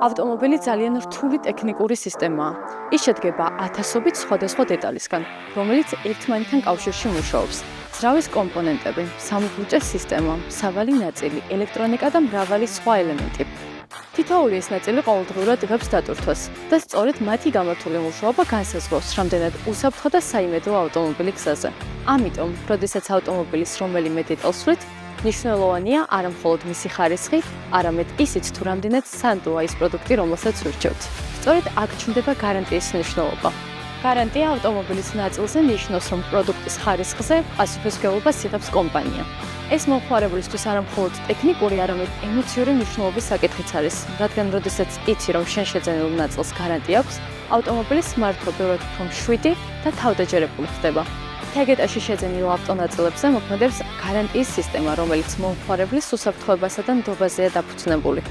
ავტომობილი ძალიან რთული ტექნიკური სისტემაა. ის შედგება ათასობით სხვადასხვა დეტალისგან, რომელიც ერთმანეთთან კავშირში მუშაობს. ძრავის კომპონენტები, სამუხლუჭე სისტემა, სავალი ნაწილი, ელექტრონიკა და მრავალი სხვა ელემენტი. თითოეული ეს ნაწილი ყოველდღიურად იღებს დატვირთვას და სწორედ მათი გამართული მუშაობა განსაზღვრავს, რამდენად უსაფრთხო და საიმედო ავტომობილი გზაზე. ამიტომ, როდესაც ავტომობილის რომელიმე დეტალს ვსვლით, მნიშვნელოვანია არა მხოლოდ მისი ხარისხი, არამედ ისიც თუ რამდენად სანდოა ის პროდუქტი, რომელსაც ვირჩევთ. სწორედ აქ ჩნდება გარანტიის მნიშვნელობა. გარანტია ავტომობილის ნაწილზე ნიშნავს, რომ პროდუქტის ხარისხზე პასუხისმგებლობას იღებს კომპანია. ეს მომხმარებლისთვის არა მხოლოდ ტექნიკური, არამედ ემოციური მნიშვნელობის საკითხიც არის, რადგან როდესაც იცი, რომ შენ შეძენილ ნაწილს გარანტია აქვს, ავტომობილის მართვა ბევრად უფრო მშვიდი და თავდაჯერებული ხდება. თეგეტაში შეძენილ ავტონაწილებზე მოქმედებს გარანტიის სისტემა, რომელიც მომხმარებლის უსაფრთხოებასა და ნდობაზეა დაფუძნებული.